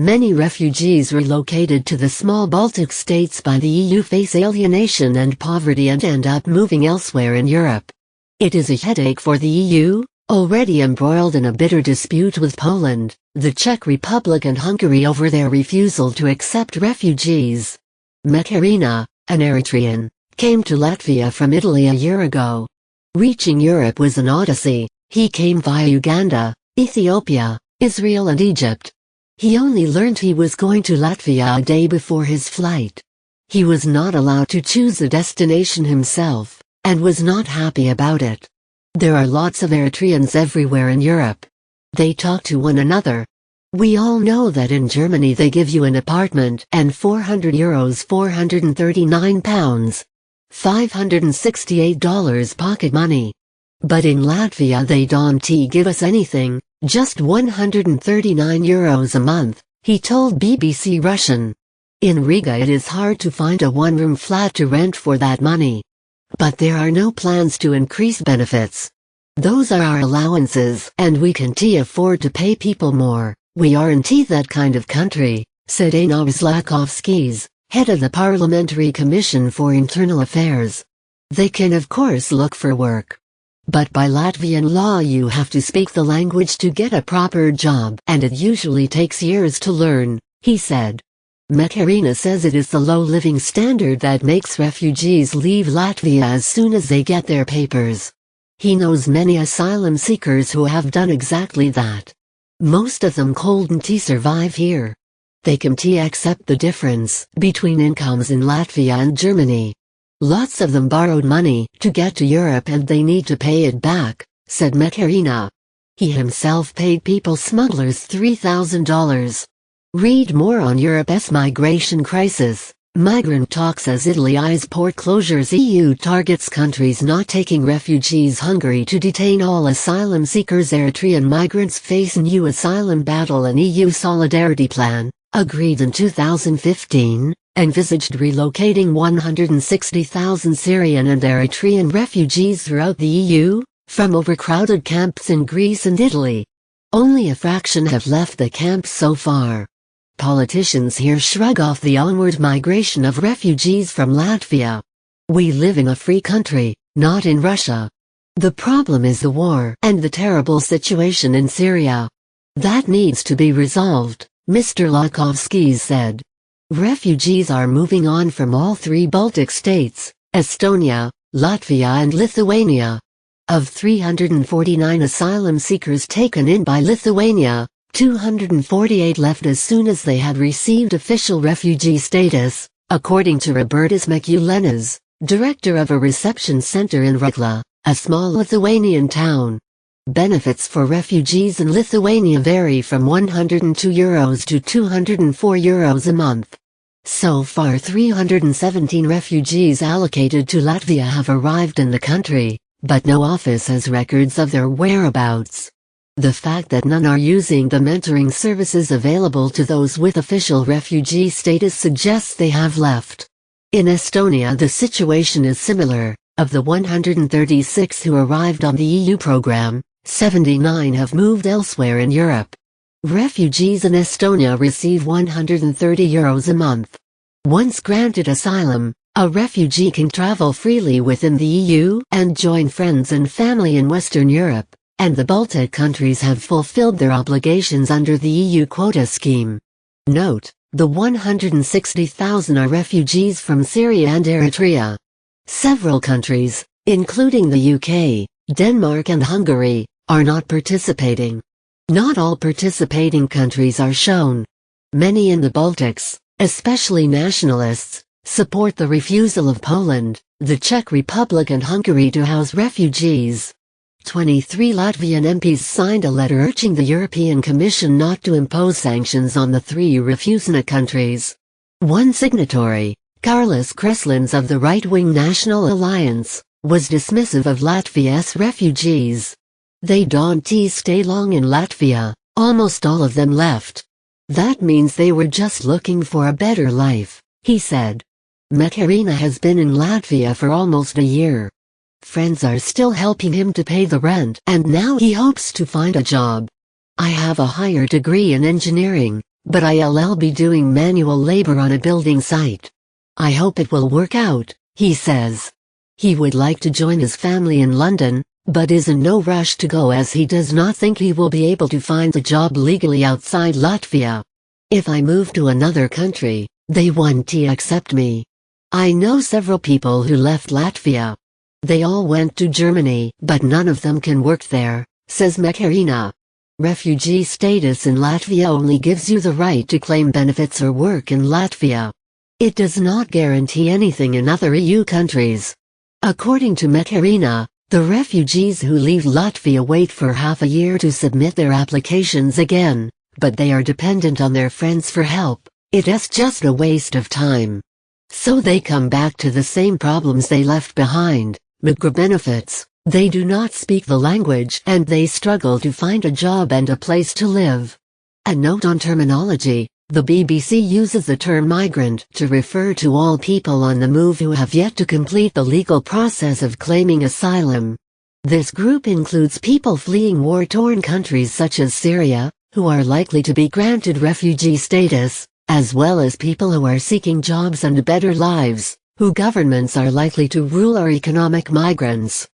Many refugees relocated to the small Baltic states by the EU face alienation and poverty and end up moving elsewhere in Europe. It is a headache for the EU, already embroiled in a bitter dispute with Poland, the Czech Republic and Hungary over their refusal to accept refugees. Mekarina, an Eritrean, came to Latvia from Italy a year ago. Reaching Europe was an odyssey. He came via Uganda, Ethiopia, Israel and Egypt. He only learned he was going to Latvia a day before his flight. He was not allowed to choose a destination himself, and was not happy about it. There are lots of Eritreans everywhere in Europe. They talk to one another. We all know that in Germany they give you an apartment and €400 £439, $568 pocket money. But in Latvia they don't give us anything, just €139 a month, he told BBC Russian. In Riga it is hard to find a one-room flat to rent for that money. But there are no plans to increase benefits. Those are our allowances and we can't afford to pay people more. We aren't that kind of country, said Anos Lakovskis, head of the Parliamentary Commission for Internal Affairs. They can of course look for work. But by Latvian law you have to speak the language to get a proper job and it usually takes years to learn, he said. Mekarina says it is the low living standard that makes refugees leave Latvia as soon as they get their papers. He knows many asylum seekers who have done exactly that. Most of them couldn't survive here. They can't accept the difference between incomes in Latvia and Germany. Lots of them borrowed money to get to Europe and they need to pay it back, said Mekarina. He himself paid people smugglers $3,000. Read more on Europe's migration crisis. Migrant talks as Italy eyes port closures. EU targets countries not taking refugees. Hungary to detain all asylum seekers. Eritrean migrants face new asylum battle. An EU solidarity plan, agreed in 2015, envisaged relocating 160,000 Syrian and Eritrean refugees throughout the EU, from overcrowded camps in Greece and Italy. Only a fraction have left the camps so far. Politicians here shrug off the onward migration of refugees from Latvia. We live in a free country, not in Russia. The problem is the war and the terrible situation in Syria. That needs to be resolved, Mr. Lakovskis said. Refugees are moving on from all three Baltic states, Estonia, Latvia and Lithuania. Of 349 asylum seekers taken in by Lithuania, 248 left as soon as they had received official refugee status, according to Robertas Mikulenas, director of a reception center in Rukla, a small Lithuanian town. Benefits for refugees in Lithuania vary from €102 to €204 a month. So far 317 refugees allocated to Latvia have arrived in the country, but no office has records of their whereabouts. The fact that none are using the mentoring services available to those with official refugee status suggests they have left. In Estonia the situation is similar. Of the 136 who arrived on the EU program, 79 have moved elsewhere in Europe. Refugees in Estonia receive €130 a month. Once granted asylum, a refugee can travel freely within the EU and join friends and family in Western Europe. And the Baltic countries have fulfilled their obligations under the EU quota scheme. Note, the 160,000 are refugees from Syria and Eritrea. Several countries, including the UK, Denmark and Hungary, are not participating. Not all participating countries are shown. Many in the Baltics, especially nationalists, support the refusal of Poland, the Czech Republic and Hungary to house refugees. 23 Latvian MPs signed a letter urging the European Commission not to impose sanctions on the three refusena countries. One signatory, Carlis Kreslins of the right-wing National Alliance, was dismissive of Latvia's refugees. They don't stay long in Latvia, almost all of them left. That means they were just looking for a better life, he said. Mekarina has been in Latvia for almost a year. Friends are still helping him to pay the rent and now he hopes to find a job. I have a higher degree in engineering, but I'll be doing manual labor on a building site. I hope it will work out, he says. He would like to join his family in London, but is in no rush to go as he does not think he will be able to find a job legally outside Latvia. If I move to another country, they won't accept me. I know several people who left Latvia. They all went to Germany, but none of them can work there, says Makarina. Refugee status in Latvia only gives you the right to claim benefits or work in Latvia. It does not guarantee anything in other EU countries. According to Makarina, the refugees who leave Latvia wait for half a year to submit their applications again, but they are dependent on their friends for help. It's just a waste of time. So they come back to the same problems they left behind: micro benefits, they do not speak the language and they struggle to find a job and a place to live. A note on terminology: the BBC uses the term migrant to refer to all people on the move who have yet to complete the legal process of claiming asylum. This group includes people fleeing war-torn countries such as Syria, who are likely to be granted refugee status, as well as people who are seeking jobs and better lives, who governments are likely to rule, or economic migrants.